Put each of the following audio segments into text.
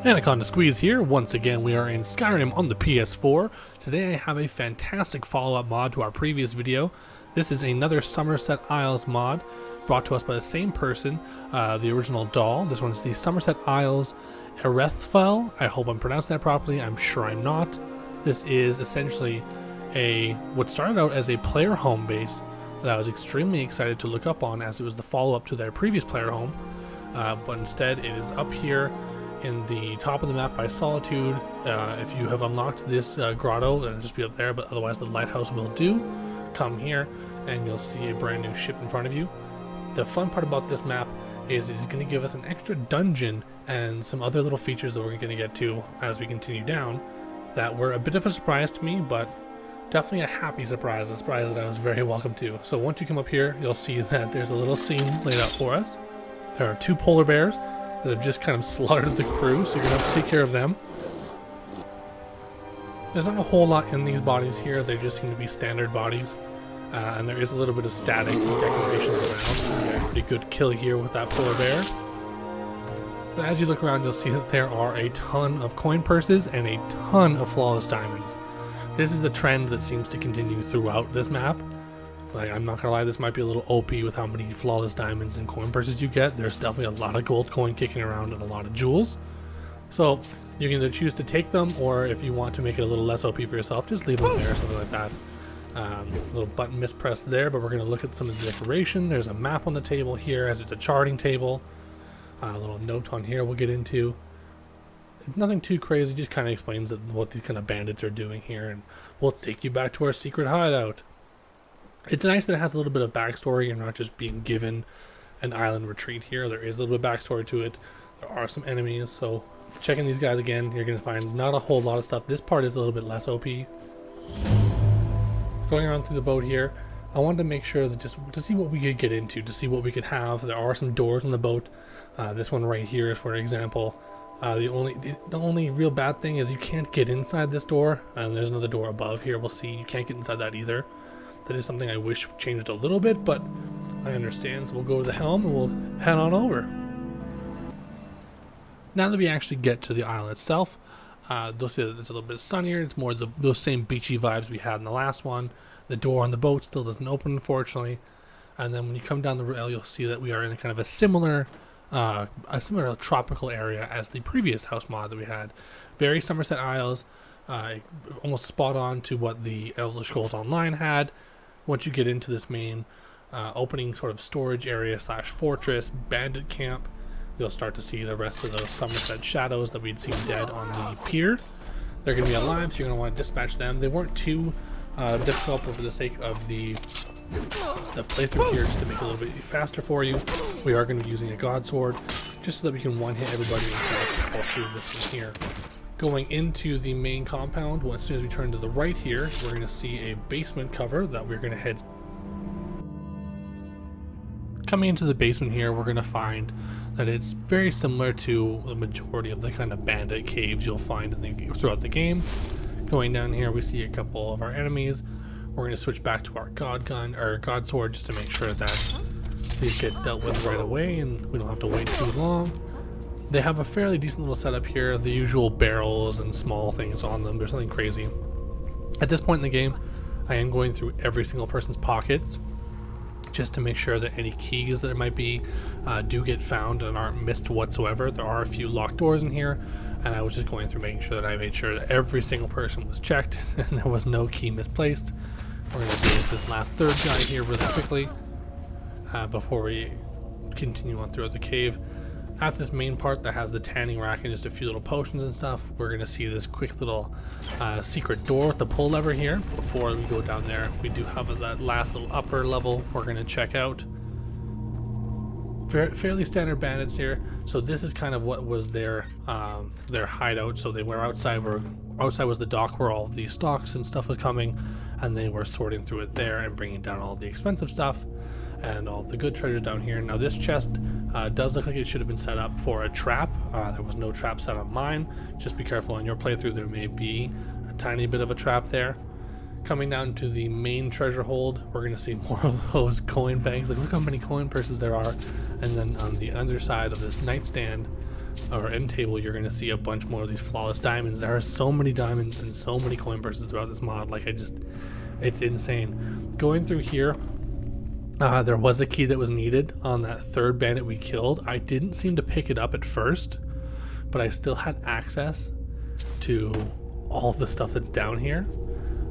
Anaconda Squeeze here. Once again, we are in Skyrim on the PS4. Today I have a fantastic follow-up mod to our previous video. This is another Summerset Isles mod brought to us by the same person, the original doll. This one's the Summerset Isles Erethfel. I hope I'm pronouncing that properly. I'm sure I'm not. This is essentially what started out as a player home base that I was extremely excited to look up on, as it was the follow-up to their previous player home. But instead it is up here in the top of the map by Solitude. If you have unlocked this grotto, it'll just be up there, but otherwise the lighthouse will do. Come here and you'll see a brand new ship in front of you. The fun part about this map is it is going to give us an extra dungeon and some other little features that we're going to get to as we continue down that were a bit of a surprise to me, but definitely a happy surprise, a surprise that I was very welcome to. So once you come up here, you'll see that there's a little scene laid out for us. There are two polar bears that have just kind of slaughtered the crew, so you're going to have to take care of them. There's not a whole lot in these bodies here, they just seem to be standard bodies. And there is a little bit of static decorations around. Yeah, pretty good kill here with that polar bear. But as you look around, you'll see that there are a ton of coin purses and a ton of flawless diamonds. This is a trend that seems to continue throughout this map. Like, I'm not gonna lie, this might be a little OP with how many flawless diamonds and coin purses you get. There's definitely a lot of gold coin kicking around and a lot of jewels. So you can either choose to take them, or if you want to make it a little less OP for yourself, just leave them there or something like that. Little button mispressed there, but we're gonna look at some of the decoration. There's a map on the table here, as it's a charting table. A little note on here we'll get into. Nothing too crazy, just kind of explains what these kind of bandits are doing here, and we'll take you back to our secret hideout. It's nice that it has a little bit of backstory and not just being given an island retreat here. There is a little bit of backstory to it. There are some enemies, so checking these guys again, you're going to find not a whole lot of stuff. This part is a little bit less OP. Going around through the boat here, I wanted to make sure that just to see what we could get into, to see what we could have. There are some doors on the boat. This one right here is, for example. The only real bad thing is you can't get inside this door, and there's another door above here. We'll see. You can't get inside that either. That is something I wish changed a little bit, but I understand. So we'll go to the helm and we'll head on over. Now that we actually get to the island itself, you'll see that it's a little bit sunnier. It's more those same beachy vibes we had in the last one. The door on the boat still doesn't open, unfortunately. And then when you come down the rail, you'll see that we are in kind of a similar tropical area as the previous house mod that we had. Very Summerset Isles, almost spot on to what the Elder Scrolls Online had. Once you get into this main opening sort of storage area / fortress, bandit camp, you'll start to see the rest of those Summerset shadows that we'd seen dead on the pier. They're going to be alive, so you're going to want to dispatch them. They weren't too difficult, but for the sake of the playthrough here, just to make it a little bit faster for you, we are going to be using a god sword, just so that we can one-hit everybody and kind of power through this one here. Going into the main compound, well, as soon as we turn to the right here, we're going to see a basement cover that we're going to head. Coming into the basement here, we're going to find that it's very similar to the majority of the kind of bandit caves you'll find throughout the game. Going down here, we see a couple of our enemies. We're going to switch back to our god sword, just to make sure that these get dealt with right away and we don't have to wait too long. They have a fairly decent little setup here, the usual barrels and small things on them. There's nothing crazy. At this point in the game, I am going through every single person's pockets just to make sure that any keys that there might be do get found and aren't missed whatsoever. There are a few locked doors in here, and I was just going through making sure that I made sure that every single person was checked and there was no key misplaced. We're going to deal with this last third guy here really quickly before we continue on throughout the cave. At this main part that has the tanning rack and just a few little potions and stuff, we're going to see this quick little secret door with the pull lever here. Before we go down there, we do have that last little upper level we're going to check out. Fairly standard bandits here. So this is kind of what was their hideout. So they were outside. Outside was the dock where all of the stocks and stuff was coming, and they were sorting through it there and bringing down all the expensive stuff and all of the good treasures down here. Now this chest does look like it should have been set up for a trap. There was no trap set on mine. Just be careful on your playthrough, there may be a tiny bit of a trap there. Coming down to the main treasure hold, we're going to see more of those coin bags. Like, look how many coin purses there are. And then on the underside of this nightstand, or end table, you're going to see a bunch more of these flawless diamonds. There are so many diamonds and so many coin purses throughout this mod. Like, it's insane. Going through here, there was a key that was needed on that third bandit we killed. I didn't seem to pick it up at first, but I still had access to all of the stuff that's down here.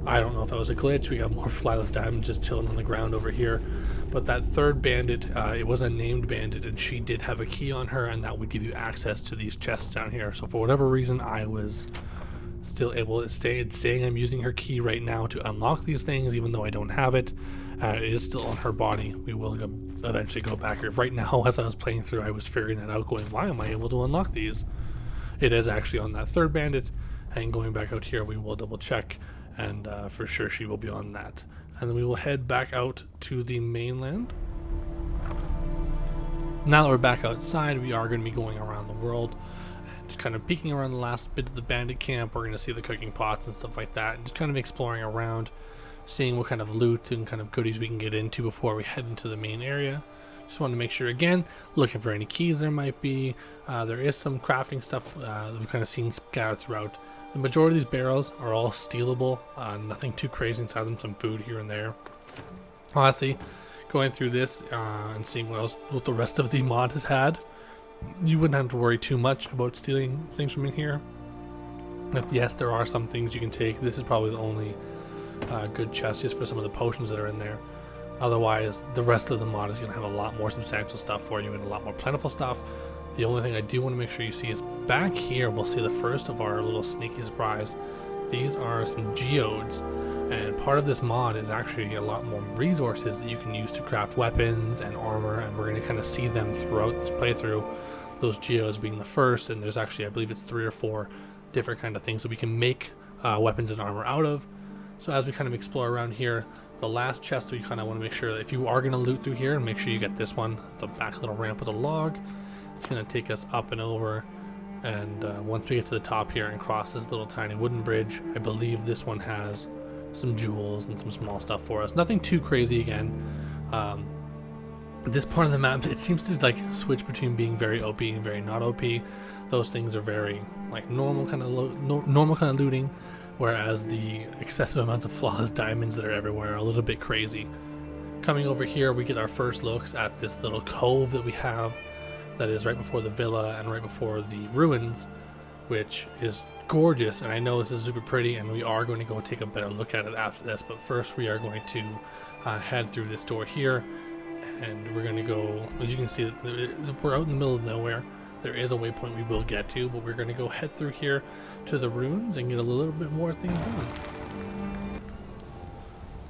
I don't know if that was a glitch. We got more flawless diamonds just chilling on the ground over here. But that third bandit, it was a named bandit, and she did have a key on her, and that would give you access to these chests down here. So for whatever reason, I was still able to saying I'm using her key right now to unlock these things, even though I don't have it. It is still on her body. We will eventually go back here. Right now, as I was playing through, I was figuring that out, going, why am I able to unlock these? It is actually on that third bandit, and going back out here, we will double check. And for sure she will be on that. And then we will head back out to the mainland. Now that we're back outside, we are going to be going around the world and just kind of peeking around the last bit of the bandit camp. We're going to see the cooking pots and stuff like that, and just kind of exploring around, seeing what kind of loot and kind of goodies we can get into before we head into the main area. Just want to make sure, again, looking for any keys there might be. There is some crafting stuff that we've kind of seen scattered throughout. The majority of these barrels are all stealable, nothing too crazy inside them, some food here and there. Honestly, going through this and seeing what the rest of the mod has had, you wouldn't have to worry too much about stealing things from in here. But yes, there are some things you can take. This is probably the only good chest just for some of the potions that are in there. Otherwise, the rest of the mod is going to have a lot more substantial stuff for you and a lot more plentiful stuff. The only thing I do want to make sure you see is back here, we'll see the first of our little sneaky surprise. These are some geodes, and part of this mod is actually a lot more resources that you can use to craft weapons and armor, and we're going to kind of see them throughout this playthrough, those geodes being the first, and there's actually, I believe it's 3 or 4 different kind of things that we can make weapons and armor out of. So as we kind of explore around here, the last chest, we kind of want to make sure that if you are going to loot through here, make sure you get this one. It's a back little ramp with a log. It's going to take us up and over, and once we get to the top here and cross this little tiny wooden bridge, I believe this one has some jewels and some small stuff for us. Nothing too crazy again. This part of the map, it seems to like switch between being very OP and very not OP. Those things are very like normal kind of looting, whereas the excessive amounts of flawless diamonds that are everywhere are a little bit crazy. Coming over here, we get our first looks at this little cove that we have. That is right before the villa and right before the ruins, which is gorgeous, and I know this is super pretty, and we are going to go take a better look at it after this. But first we are going to head through this door here, and we're going to go, as you can see, we're out in the middle of nowhere. There is a waypoint we will get to, but we're going to go head through here to the ruins and get a little bit more things done.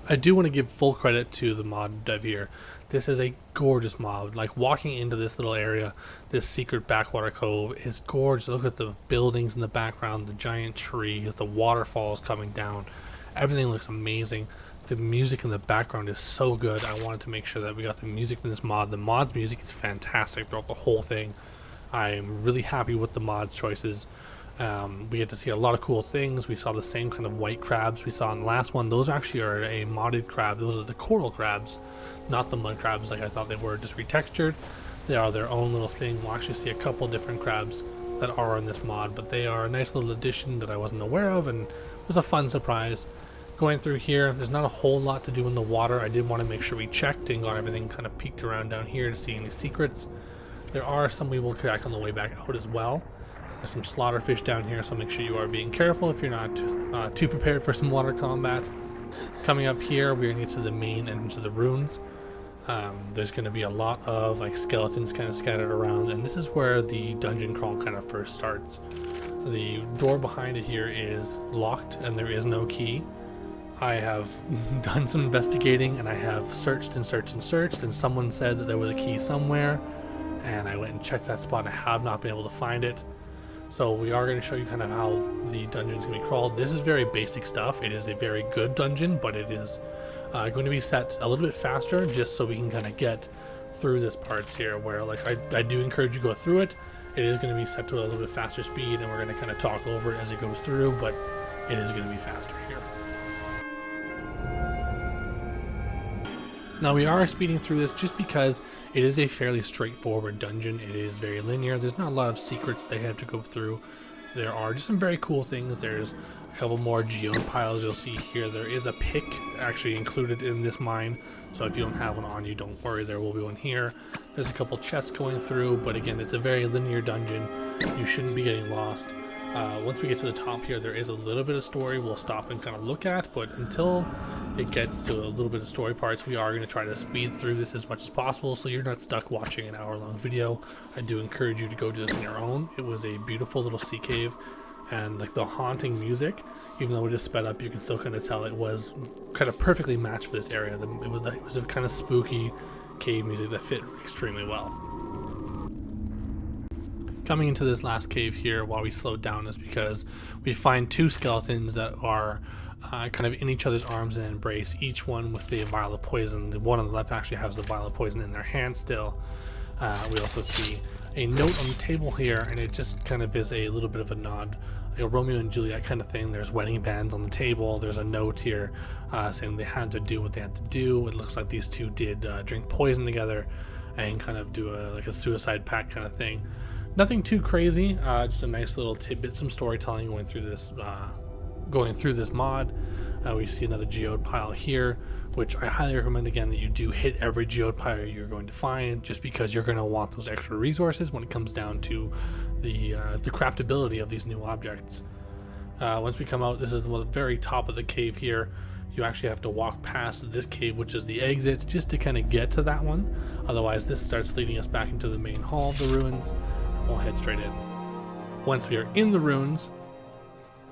I do want to give full credit to the mod dev here. This is a gorgeous mod. Like, walking into this little area, this secret backwater cove is gorgeous. Look at the buildings in the background, the giant trees, the waterfalls coming down. Everything looks amazing. The music in the background is so good. I wanted to make sure that we got the music from this mod. The mod's music is fantastic throughout the whole thing. I'm really happy with the mod's choices. We get to see a lot of cool things. We saw the same kind of white crabs we saw in the last one. Those actually are a modded crab. Those are the coral crabs, not the mud crabs like I thought they were, just retextured. They are their own little thing. We'll actually see a couple different crabs that are in this mod, but they are a nice little addition that I wasn't aware of, and it was a fun surprise. Going through here, there's not a whole lot to do in the water. I did want to make sure we checked and got everything kind of peeked around down here to see any secrets. There are some we will crack on the way back out as well. There's some slaughter fish down here, so make sure you are being careful if you're not too prepared for some water combat. Coming up here, we're going to get to the main entrance of the ruins. There's going to be a lot of like skeletons kind of scattered around, and this is where the dungeon crawl kind of first starts. The door behind it here is locked, and there is no key. I have done some investigating, and I have searched and searched and searched, and someone said that there was a key somewhere, and I went and checked that spot, and I have not been able to find it. So we are going to show you kind of how the dungeon's going to be crawled. This is very basic stuff. It is a very good dungeon, but it is going to be set a little bit faster just so we can kind of get through this parts here where like I do encourage you to go through it. It is going to be set to a little bit faster speed, and we're going to kind of talk over it as it goes through, but it is going to be faster here. Now we are speeding through this just because it is a fairly straightforward dungeon. It is very linear. There's not a lot of secrets they have to go through. There are just some very cool things. There's a couple more geode piles you'll see here. There is a pick actually included in this mine, so if you don't have one on you, don't worry, there will be one here. There's a couple chests going through, but again, it's a very linear dungeon. You shouldn't be getting lost. Once we get to the top here, there is a little bit of story we'll stop and kind of look at, but until it gets to a little bit of story parts, we are going to try to speed through this as much as possible so you're not stuck watching an hour-long video. I do encourage you to go do this on your own. It was a beautiful little sea cave, and like the haunting music, even though it is sped up, you can still kind of tell it was kind of perfectly matched for this area. It was a kind of spooky cave music that fit extremely well. Coming into this last cave here, while we slowed down, is because we find two skeletons that are kind of in each other's arms and embrace, each one with a vial of poison. The one on the left actually has the vial of poison in their hand still. We also see a note on the table here, and it just kind of is a little bit of a nod, like a Romeo and Juliet kind of thing. There's wedding bands on the table. There's a note here saying they had to do what they had to do. It looks like these two did drink poison together and kind of do like a suicide pact kind of thing. Nothing too crazy, just a nice little tidbit, some storytelling going through this mod. We see another geode pile here, which I highly recommend again that you do hit every geode pile you're going to find, just because you're going to want those extra resources when it comes down to the craftability of these new objects. Once we come out, this is the very top of the cave here. You actually have to walk past this cave, which is the exit, just to kind of get to that one. Otherwise, this starts leading us back into the main hall of the ruins. We'll head straight in. Once we are in the ruins,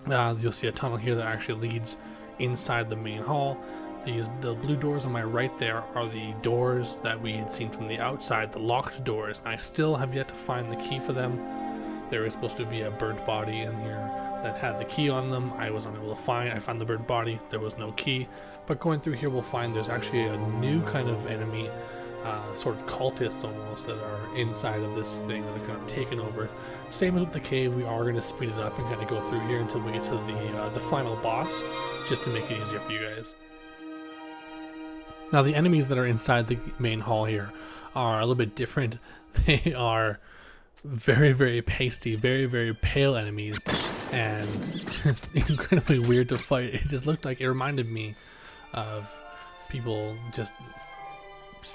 you'll see a tunnel here that actually leads inside the main hall. The blue doors on my right there are the doors that we had seen from the outside, the locked doors, and I still have yet to find the key for them. There is supposed to be a burnt body in here that had the key on them. I was unable to find. I found the burnt body. There was no key. But going through here, we'll find there's actually a new kind of enemy, sort of cultists almost, that are inside of this thing that are kind of taken over. Same as with the cave, we are going to speed it up and kind of go through here until we get to the final boss, just to make it easier for you guys. Now the enemies that are inside the main hall here are a little bit different. They are very, very pasty, very, very pale enemies, and just incredibly weird to fight. It just looked like, it reminded me of people just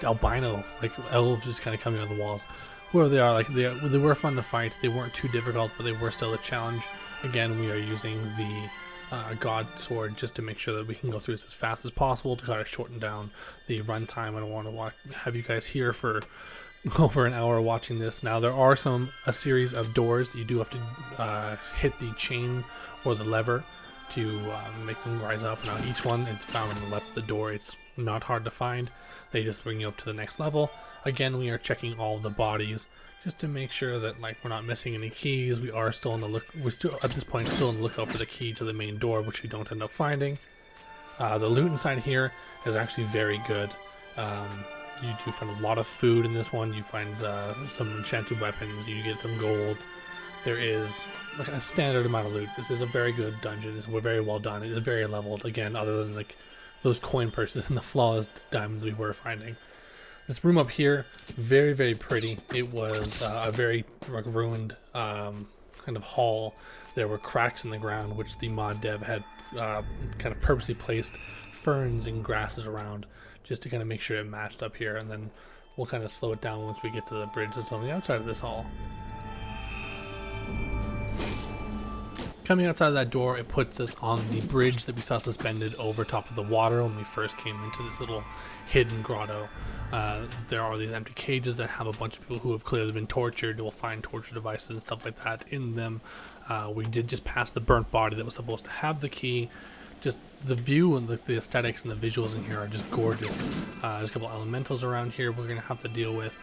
albino, like elves just kind of coming out of the walls. Where they are, like they were fun to fight. They weren't too difficult, but they were still a challenge. Again, we are using the god sword just to make sure that we can go through this as fast as possible to kind of shorten down the runtime. I don't want to have you guys here for over an hour watching this. Now there are a series of doors that you do have to hit the chain or the lever to make them rise up. Now each one is found on the left of the door. It's not hard to find. They just bring you up to the next level. Again, we are checking all of the bodies just to make sure that we're not missing any keys. We are still we're still at this point still on the lookout for the key to the main door, which we don't end up finding. The loot inside here is actually very good. You do find a lot of food in this one. You find some enchanted weapons. You get some gold. There is like a standard amount of loot. This is a very good dungeon. It's very well done. It is very leveled. Again, other than like those coin purses and the flawless diamonds we were finding. This room up here, very, very pretty. It was a very ruined kind of hall. There were cracks in the ground, which the mod dev had kind of purposely placed ferns and grasses around just to kind of make sure it matched up here. And then we'll kind of slow it down once we get to the bridge that's on the outside of this hall. Coming outside of that door, it puts us on the bridge that we saw suspended over top of the water when we first came into this little hidden grotto. There are these empty cages that have a bunch of people who have clearly been tortured. We'll find torture devices and stuff like that in them. We did just pass the burnt body that was supposed to have the key. Just the view and the aesthetics and the visuals in here are just gorgeous. There's a couple elementals around here we're going to have to deal with.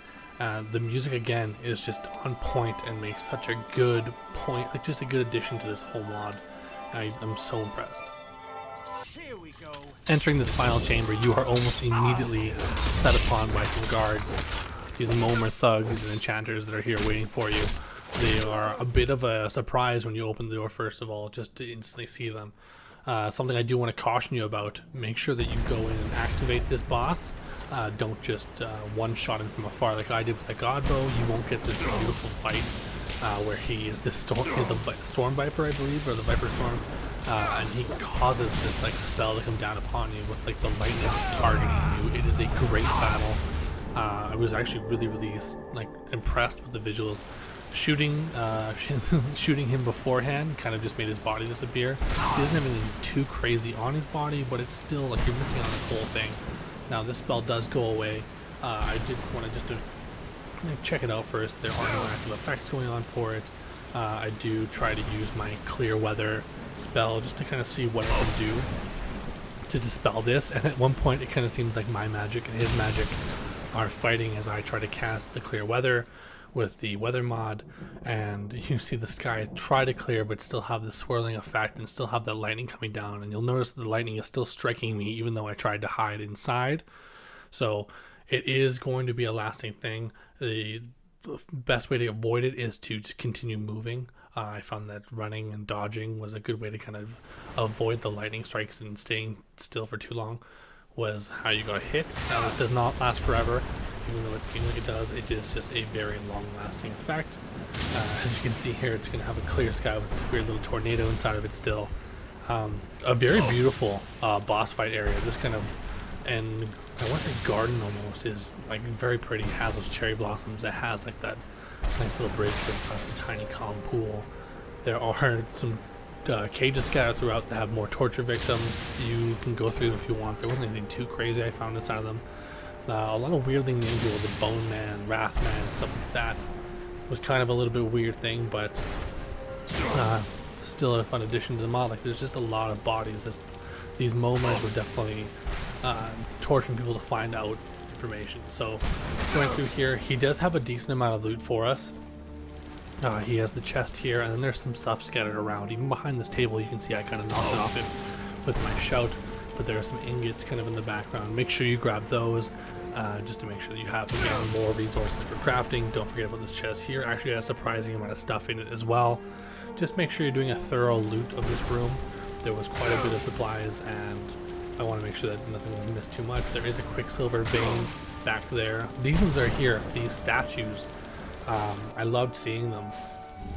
The music again is just on point and makes such a good point, like just a good addition to this whole mod. I'm so impressed. Here we go. Entering this final chamber, you are almost immediately set upon by some guards. These Momer thugs and enchanters that are here waiting for you. They are a bit of a surprise when you open the door first of all, just to instantly see them. Something I do want to caution you about, make sure that you go in and activate this boss don't just one-shot him from afar like I did with the God Bow. You won't get this beautiful fight where he is this storm viper, I believe, or the viper storm, and he causes this like spell to come down upon you with like the lightning targeting you. It is a great battle. I was actually really like impressed with the visuals. Shooting him beforehand kind of just made his body disappear. He doesn't have anything too crazy on his body, but it's still like you're missing on the whole thing. Now this spell does go away. I did want to just check it out first. There are no active effects going on for it. I do try to use my clear weather spell just to kind of see what I can do to dispel this, and at one point it kind of seems like my magic and his magic are fighting as I try to cast the clear weather with the weather mod, and you see the sky try to clear but still have the swirling effect and still have that lightning coming down, and you'll notice that the lightning is still striking me even though I tried to hide inside. So it is going to be a lasting thing. The best way to avoid it is to continue moving. I found that running and dodging was a good way to kind of avoid the lightning strikes, and staying still for too long was how you got hit. Now this does not last forever, even though it seems like it does. It is just a very long lasting effect. As you can see here, it's going to have a clear sky with this weird little tornado inside of it still. A very beautiful boss fight area. This kind of, and I want to say garden almost, is like very pretty. It has those cherry blossoms. It has like that nice little bridge across a tiny calm pool. There are some cages scattered throughout that have more torture victims. You can go through them if you want. There wasn't anything too crazy I found inside of them. A lot of weirdly named people, the Bone Man, Wrath Man, stuff like that. Was kind of a little bit weird thing, but still a fun addition to the mod. Like, there's just a lot of bodies. These moments were definitely torturing people to find out information. So going through here, he does have a decent amount of loot for us. He has the chest here, and then there's some stuff scattered around. Even behind this table, you can see I kind of knocked it off it with my shout, but there are some ingots kind of in the background. Make sure you grab those, just to make sure that you have, again, more resources for crafting. Don't forget about this chest here. Actually, has a surprising amount of stuff in it as well. Just make sure you're doing a thorough loot of this room. There was quite a bit of supplies, and I want to make sure that nothing was missed too much. There is a Quicksilver vein back there. These ones are here, these statues. I loved seeing them.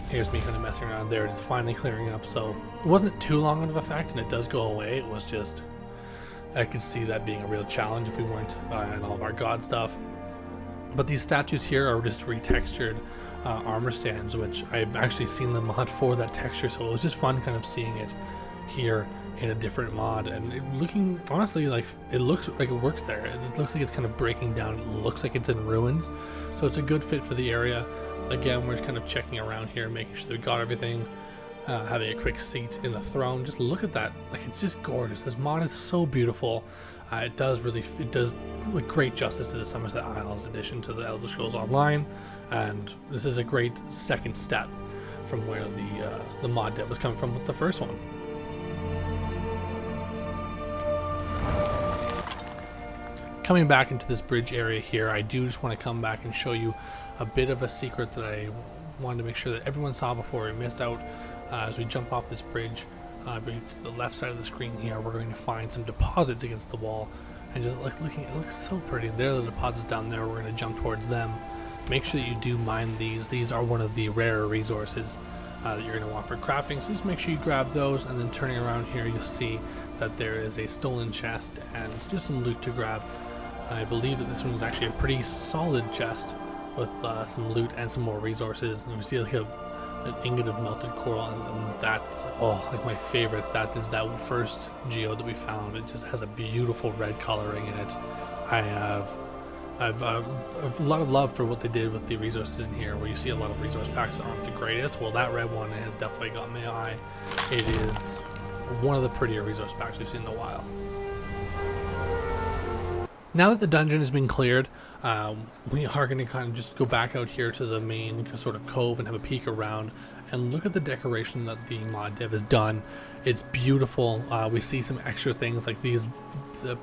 Here's me kind of messing around there. It's finally clearing up, so it wasn't too long of an effect, and it does go away. It was just, I could see that being a real challenge if we weren't in all of our god stuff. But these statues here are just retextured armor stands, which I've actually seen the mod for that texture, so it was just fun kind of seeing it here in a different mod, and looking honestly like it looks like it works there. It looks like it's kind of breaking down. It looks like it's in ruins, so it's a good fit for the area. Again, we're just kind of checking around here, making sure that we got everything, having a quick seat in the throne. Just look at that, like, it's just gorgeous. This mod is so beautiful. It does great justice to the Summerset Isles addition to the Elder Scrolls Online, and this is a great second step from where the mod dev was coming from with the first one. Coming back into this bridge area here, I do just want to come back and show you a bit of a secret that I wanted to make sure that everyone saw before we missed out. As we jump off this bridge, to the left side of the screen here, we're going to find some deposits against the wall, and just looking, it looks so pretty. There are the deposits down there. We're going to jump towards them. Make sure that you do mine these. These are one of the rarer resources that you're going to want for crafting, so just make sure you grab those. And then turning around here, you'll see that there is a stolen chest and just some loot to grab. I believe that this one is actually a pretty solid chest with some loot and some more resources. And we see like an ingot of melted coral, and that's, oh, like my favorite. That is that first geode that we found. It just has a beautiful red coloring in it. I've a lot of love for what they did with the resources in here, where you see a lot of resource packs that aren't the greatest. Well, that red one has definitely got my eye. It is one of the prettier resource packs we've seen in a while. Now that the dungeon has been cleared, we are going to kind of just go back out here to the main sort of cove and have a peek around and look at the decoration that the mod dev has done. It's beautiful. We see some extra things like these.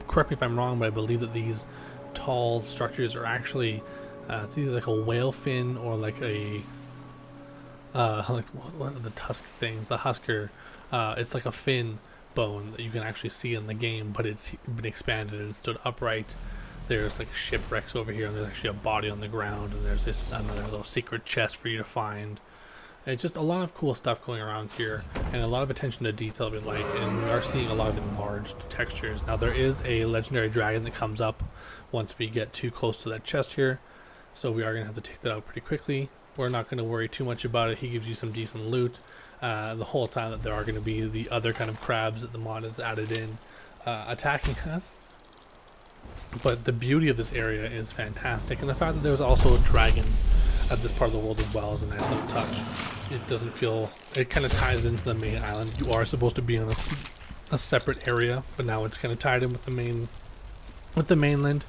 Correct me if I'm wrong, but I believe that these tall structures are actually it's either like a whale fin or like a like what are the tusk things? The husker. It's like a fin bone that you can actually see in the game, but it's been expanded and stood upright. There's like shipwrecks over here, and there's actually a body on the ground, and there's this another little secret chest for you to find. And it's just a lot of cool stuff going around here, and a lot of attention to detail we like, and we are seeing a lot of enlarged textures. Now there is a legendary dragon that comes up once we get too close to that chest here, so we are going to have to take that out pretty quickly. We're not going to worry too much about it. He gives you some decent loot the whole time that there are going to be the other kind of crabs that the mod has added in attacking us. But the beauty of this area is fantastic, and the fact that there's also dragons at this part of the world as well is a nice little touch. It doesn't feel, it kind of ties into the main island. You are supposed to be on a separate area, but now it's kind of tied in with the mainland,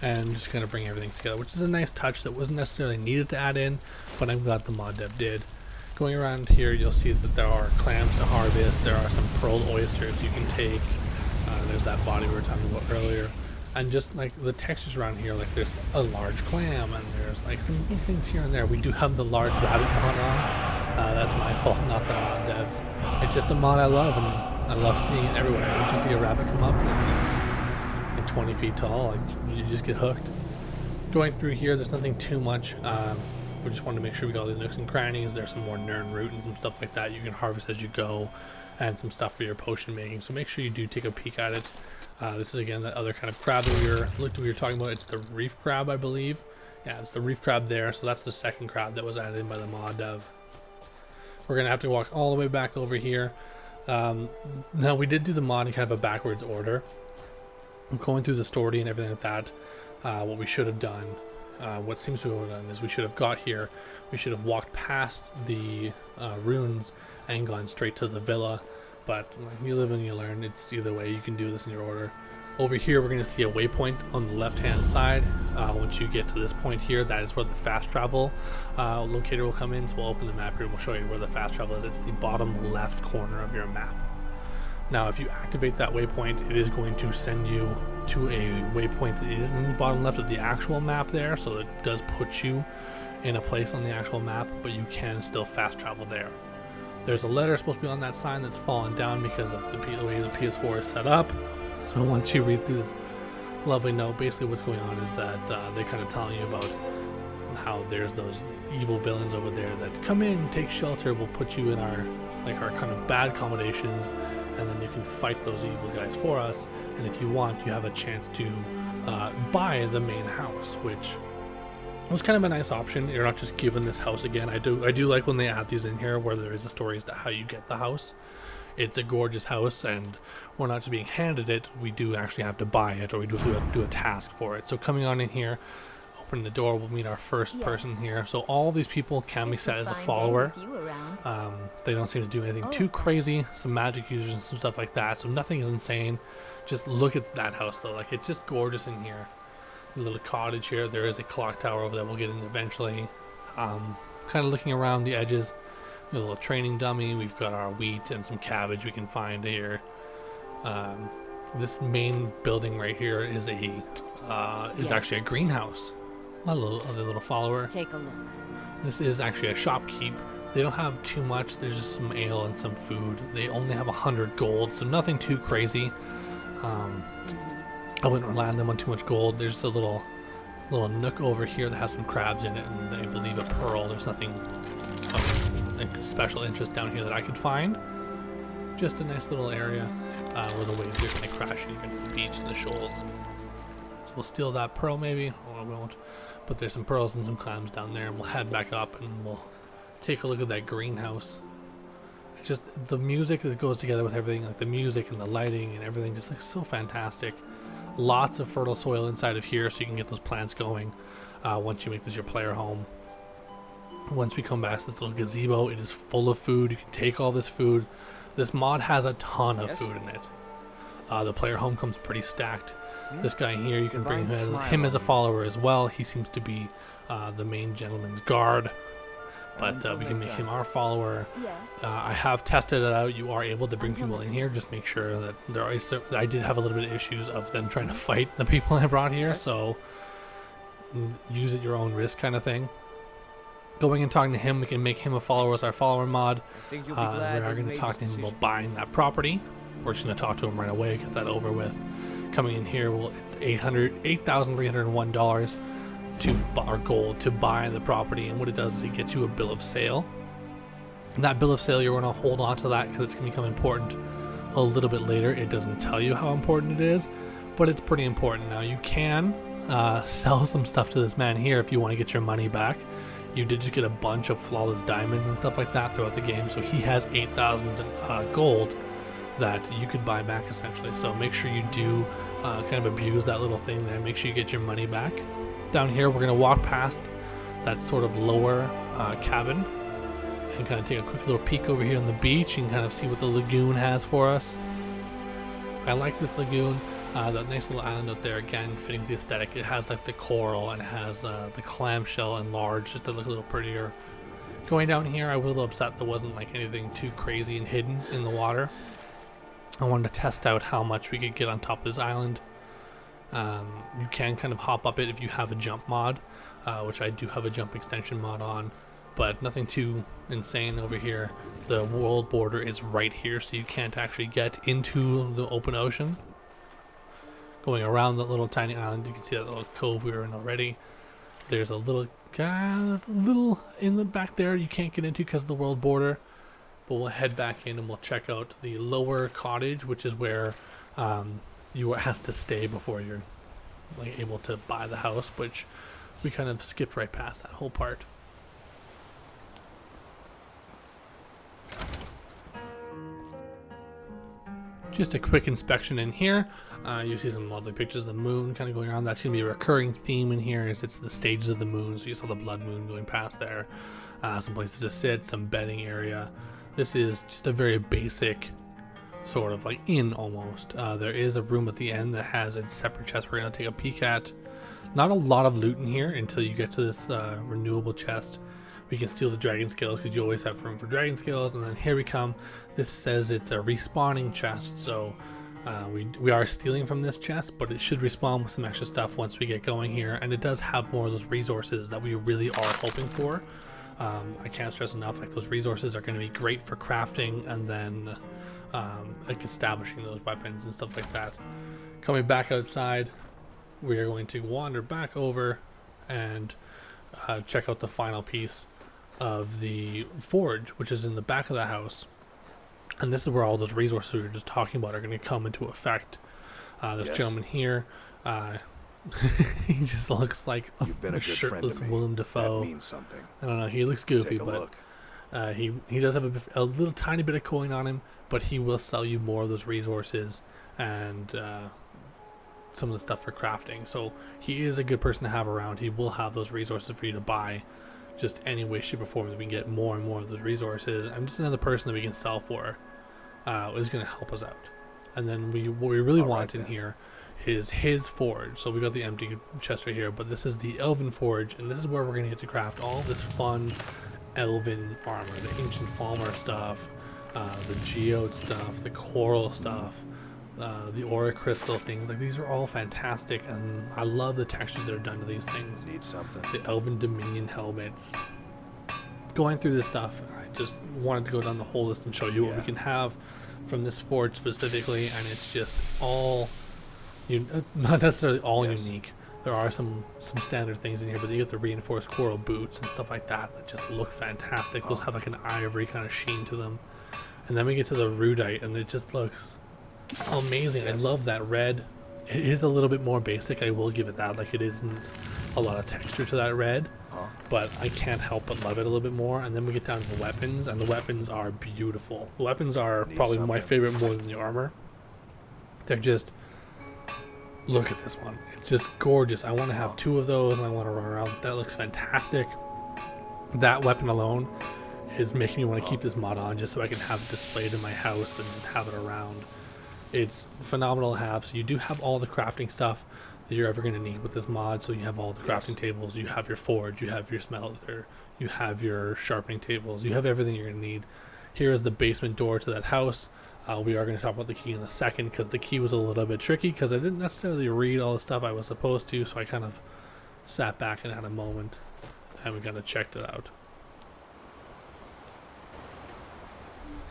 and just kind of bring everything together, which is a nice touch that wasn't necessarily needed to add in, but I'm glad the mod dev did. Going around here, you'll see that there are clams to harvest. There are some pearl oysters you can take. There's that body we were talking about earlier. And just like the textures around here, like there's a large clam, and there's like some things here and there. We do have the large rabbit mod on. That's my fault, not the mod devs. It's just a mod I love, and I love seeing it everywhere. Once you see a rabbit come up and 20 feet tall, like you just get hooked. Going through here, there's nothing too much. We just wanted to make sure we got all the nooks and crannies. There's some more nern root and some stuff like that you can harvest as you go, and some stuff for your potion making. So make sure you do take a peek at it. This is again that other kind of crab that we were talking about. It's the reef crab, I believe. Yeah, it's the reef crab there. So that's the second crab that was added in by the mod dev. We're gonna have to walk all the way back over here. Now we did do the mod in kind of a backwards order. I'm going through the story and everything like that. What we should have done, what seems to have done, is we should have got here. We should have walked past the ruins and gone straight to the villa. But you live and you learn. It's either way. You can do this in your order. Over here, we're going to see a waypoint on the left-hand side. Once you get to this point here, that is where the fast travel locator will come in. So we'll open the map here and we'll show you where the fast travel is. It's the bottom left corner of your map. Now, if you activate that waypoint, it is going to send you to a waypoint that is in the bottom left of the actual map there. So it does put you in a place on the actual map, but you can still fast travel there. There's a letter supposed to be on that sign that's fallen down because of the way the PS4 is set up. So once you read through this lovely note, basically what's going on is that they're kind of telling you about how there's those evil villains over there that come in, take shelter, will put you in our kind of bad accommodations, and then you can fight those evil guys for us. And if you want, you have a chance to buy the main house, which was kind of a nice option. You're not just given this house again. I do like when they add these in here where there is a story as to how you get the house. It's a gorgeous house, and we're not just being handed it. We do actually have to buy it, or we do a task for it. So coming on in here, opening the door, we'll meet our first person here. So all these people can be set as a follower. They don't seem to do anything too crazy. Some magic users and some stuff like that. So nothing is insane. Just look at that house though. Like, it's just gorgeous in here. A little cottage here. There is a clock tower over there we'll get in eventually. Kind of looking around the edges. A little training dummy. We've got our wheat and some cabbage we can find here. This main building right here is actually a greenhouse. A little follower. Take a look. This is actually a shopkeep. They don't have too much. There's just some ale and some food. They only have 100 gold, so nothing too crazy. I wouldn't rely on them on too much gold. There's just a little nook over here that has some crabs in it, and I believe a pearl. There's nothing of like special interest down here that I could find. Just a nice little area where the waves are kind of crashing against the beach and the shoals. So we'll steal that pearl maybe, or we won't. But there's some pearls and some clams down there, and we'll head back up and we'll take a look at that greenhouse. It's just the music that goes together with everything, like the music and the lighting and everything, just looks so fantastic. Lots of fertile soil inside of here, so you can get those plants going once you make this your player home. Once we come back to this little gazebo, it is full of food. You can take all this food. This mod has a ton of food in it. The player home comes pretty stacked. This guy here, you can bring him as a follower as well. He seems to be the main gentleman's guard, but we can make him our follower. I have tested it out. You are able to bring people in here. Just make sure that I did have a little bit of issues of them trying to fight the people I brought here, so use at your own risk kind of thing. Going and talking to him, we can make him a follower with our follower mod. We are going to talk to him about buying that property. We're just going to talk to him right away, get that over with. Coming in here, well, it's $8,301 to our gold to buy the property, and what it does is it gets you a bill of sale. And that bill of sale, you're going to hold on to that because it's going to become important a little bit later. It doesn't tell you how important it is, but it's pretty important. Now you can sell some stuff to this man here if you want to get your money back. You did just get a bunch of flawless diamonds and stuff like that throughout the game, so he has 8,000 gold that you could buy back essentially. So make sure you do kind of abuse that little thing there. Make sure you get your money back. Down here, we're going to walk past that sort of lower cabin and kind of take a quick little peek over here on the beach and kind of see what the lagoon has for us. I like this lagoon. That nice little island out there, again, fitting the aesthetic. It has like the coral and it has the clamshell enlarged just to look a little prettier. Going down here, I was a little upset there wasn't like anything too crazy and hidden in the water. I wanted to test out how much we could get on top of this island. You can kind of hop up it if you have a jump mod, which I do have a jump extension mod on, but nothing too insane over here. The world border is right here, so you can't actually get into the open ocean. Going around that little tiny island, you can see that little cove we were in already. There's a little in the back there you can't get into because of the world border, but we'll head back in and we'll check out the lower cottage, which is where you has to stay before you're like able to buy the house, which we kind of skipped right past that whole part. Just a quick inspection in here. You see some lovely pictures of the moon kind of going on. That's going to be a recurring theme in here, is it's the stages of the moon. So you saw the blood moon going past there. Some places to sit, some bedding area. This is just a very basic sort of like inn almost. There is a room at the end that has a separate chest we're going to take a peek at. Not a lot of loot in here until you get to this renewable chest. We can steal the dragon scales because you always have room for dragon scales. And then here we come. This says it's a respawning chest, so we are stealing from this chest, but it should respawn with some extra stuff once we get going here. And it does have more of those resources that we really are hoping for. I can't stress enough, like those resources are going to be great for crafting and then like establishing those weapons and stuff like that. Coming back outside, we are going to wander back over and check out the final piece of the forge, which is in the back of the house. And this is where all those resources we were just talking about are going to come into effect. This gentleman here, he just looks like a shirtless Willem Dafoe. That means something. I don't know, he looks goofy, but he does have a little tiny bit of coin on him, but he will sell you more of those resources and some of the stuff for crafting. So he is a good person to have around. He will have those resources for you to buy just any way, shape, or form that we can get more and more of those resources. And just another person that we can sell for is going to help us out. And then what we really want in here is his forge. So we got the empty chest right here, but this is the elven forge, and this is where we're going to get to craft all this fun elven armor, the ancient Falmer stuff, the geode stuff, the coral stuff, the aura crystal things. Like, these are all fantastic, and I love the textures that are done to these things. Need something. The elven dominion helmets. Going through this stuff, I just wanted to go down the whole list and show you what we can have from this forge specifically, and it's just all not necessarily all unique. There are some standard things in here, but you get the reinforced coral boots and stuff like that that just look fantastic. Those have like an ivory kind of sheen to them. And then we get to the rudite, and it just looks amazing. I love that red. It is a little bit more basic, I will give it that. Like, it isn't a lot of texture to that red, but I can't help but love it a little bit more. And then we get down to the weapons, and the weapons are beautiful. The weapons are probably my favorite more than the armor. They're just, look at this one. It's just gorgeous. I want to have two of those, and I want to run around. That looks fantastic. That weapon alone is making me want to keep this mod on just so I can have it displayed in my house and just have it around. It's phenomenal to have. So you do have all the crafting stuff that you're ever going to need with this mod. So you have all the crafting tables, you have your forge, you have your smelter, you have your sharpening tables, you have everything you're going to need. Here is the basement door to that house. We are going to talk about the key in a second, because the key was a little bit tricky because I didn't necessarily read all the stuff I was supposed to, so I kind of sat back and had a moment and we kind of checked it out.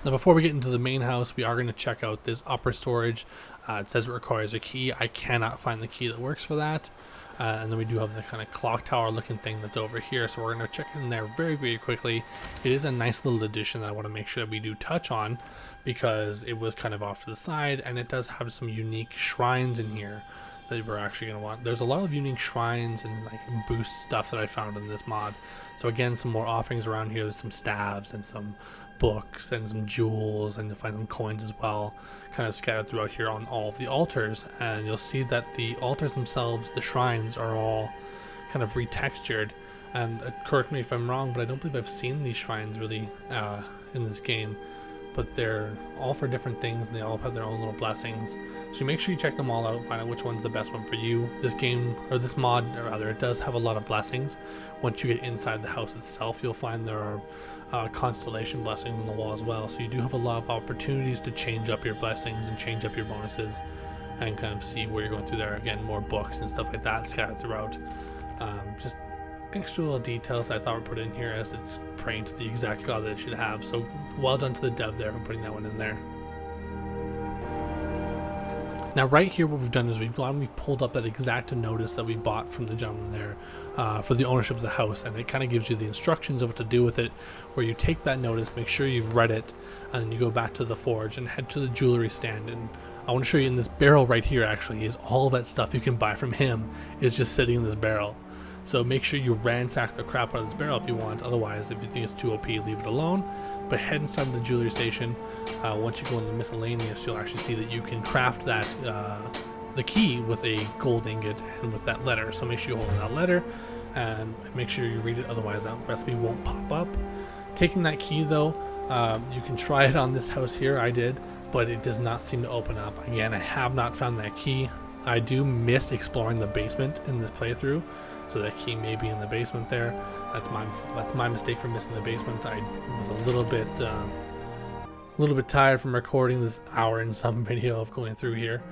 Now before we get into the main house, we are going to check out this upper storage. It says it requires a key. I cannot find the key that works for that. And then we do have the kind of clock tower looking thing that's over here, so we're going to check in there very, very quickly. It is a nice little addition that I want to make sure that we do touch on, because it was kind of off to the side, and it does have some unique shrines in here that we're actually going to want. There's a lot of unique shrines and like boost stuff that I found in this mod. So again, some more offerings around here. There's some staves and some books and some jewels, and you'll find some coins as well, kind of scattered throughout here on all of the altars. And you'll see that the altars themselves, the shrines, are all kind of retextured. And correct me if I'm wrong, but I don't believe I've seen these shrines really in this game. But they're all for different things, and they all have their own little blessings. So make sure you check them all out, find out which one's the best one for you. This game, or this mod, or rather, it does have a lot of blessings. Once you get inside the house itself, you'll find there are constellation blessings on the wall as well. So you do have a lot of opportunities to change up your blessings and change up your bonuses, and kind of see where you're going through there. Again, more books and stuff like that scattered throughout. Just extra little details I thought were put in here, as it's praying to the exact god that it should have. So well done to the dev there for putting that one in there. Now right here, what we've done is we've pulled up that exact notice that we bought from the gentleman there for the ownership of the house, and it kind of gives you the instructions of what to do with it, where you take that notice, make sure you've read it, and then you go back to the forge and head to the jewelry stand. And I want to show you in this barrel right here actually is all that stuff you can buy from him is just sitting in this barrel. So make sure you ransack the crap out of this barrel if you want. Otherwise, if you think it's too OP, leave it alone. But head inside the jewelry station. Once you go in the miscellaneous, you'll actually see that you can craft that the key with a gold ingot and with that letter. So make sure you hold that letter and make sure you read it. Otherwise, that recipe won't pop up. Taking that key though, you can try it on this house here. I did, but it does not seem to open up. Again, I have not found that key. I do miss exploring the basement in this playthrough. So that key may be in the basement there. That's my mistake for missing the basement. I was a little bit tired from recording this hour and some video of going through here.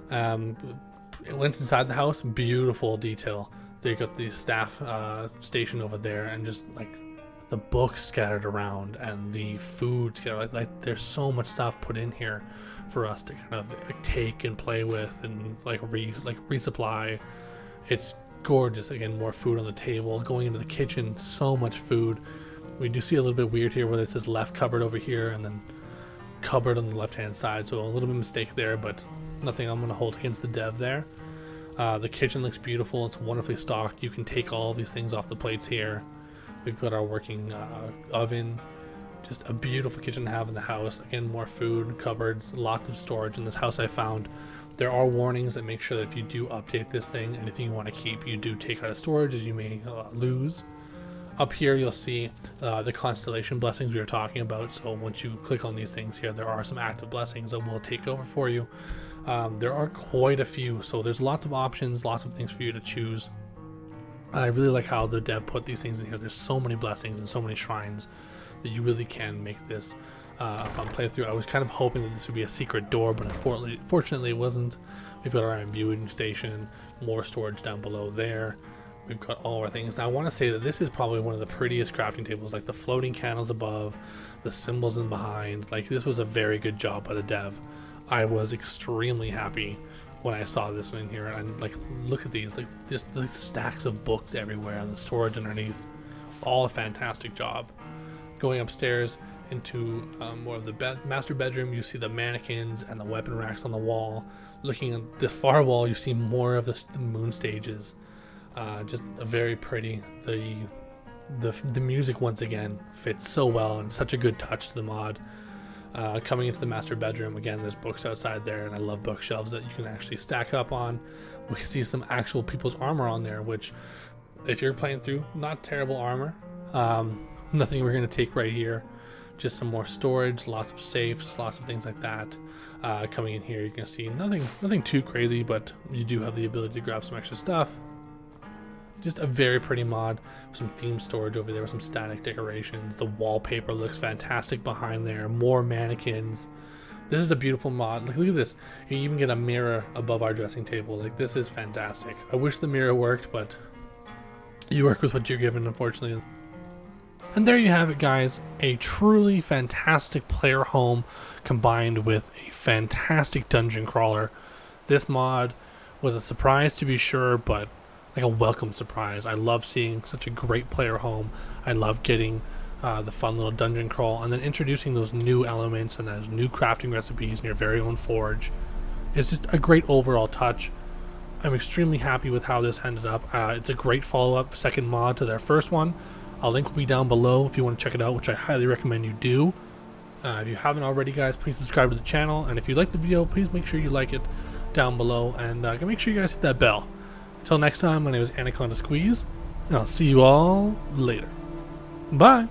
Once inside the house, beautiful detail. They got the staff station over there, and just like the books scattered around and the food scattered. Like there's so much stuff put in here for us to kind of take and play with and resupply. It's gorgeous. Again, more food on the table. Going into the kitchen, so much food. We do see a little bit weird here where it says left cupboard over here and then cupboard on the left hand side, so a little bit of mistake there, but nothing I'm going to hold against the dev there. The kitchen looks beautiful. It's wonderfully stocked. You can take all these things off the plates here. We've got our working oven. Just a beautiful kitchen to have in the house. Again, more food, cupboards, lots of storage in this house. I found there are warnings that make sure that if you do update this thing, anything you want to keep, you do take out of storage, as you may lose. Up here, you'll see the constellation blessings we were talking about. So once you click on these things here, there are some active blessings that will take over for you. There are quite a few, so there's lots of options, lots of things for you to choose. I really like how the dev put these things in here. There's so many blessings and so many shrines that you really can make this a fun playthrough. I was kind of hoping that this would be a secret door, but unfortunately it wasn't. We've got our imbuing station, more storage down below there. We've got all our things. Now, I want to say that this is probably one of the prettiest crafting tables, like the floating candles above, the symbols in behind. Like, this was a very good job by the dev. I was extremely happy when I saw this one in here, and like, look at these, like just the stacks of books everywhere and the storage underneath. All a fantastic job. Going upstairs into more of the master bedroom, you see the mannequins and the weapon racks on the wall. Looking at the far wall, you see more of the moon stages. Just a very pretty. The music once again fits so well and such a good touch to the mod. Coming into the master bedroom, again, there's books outside there, and I love bookshelves that you can actually stack up on. We can see some actual people's armor on there, which, if you're playing through, not terrible armor. Nothing we're going to take right here. Just some more storage, lots of safes, lots of things like that. Coming in here, you're going to see nothing too crazy, but you do have the ability to grab some extra stuff. Just a very pretty mod. Some theme storage over there with some static decorations. The wallpaper looks fantastic behind there. More mannequins. This is a beautiful mod. Look at this. You even get a mirror above our dressing table. Like, this is fantastic. I wish the mirror worked, but you work with what you're given, unfortunately. And there you have it, guys, a truly fantastic player home combined with a fantastic dungeon crawler. This mod was a surprise to be sure, but like a welcome surprise. I love seeing such a great player home. I love getting the fun little dungeon crawl, and then introducing those new elements and those new crafting recipes in your very own forge. It's just a great overall touch. I'm extremely happy with how this ended up. It's a great follow-up, second mod to their first one. A link will be down below if you want to check it out, which I highly recommend you do. If you haven't already, guys, please subscribe to the channel, and if you like the video, please make sure you like it down below, and make sure you guys hit that bell. Until next time, my name is Anaconda Squeeze, and I'll see you all later. Bye!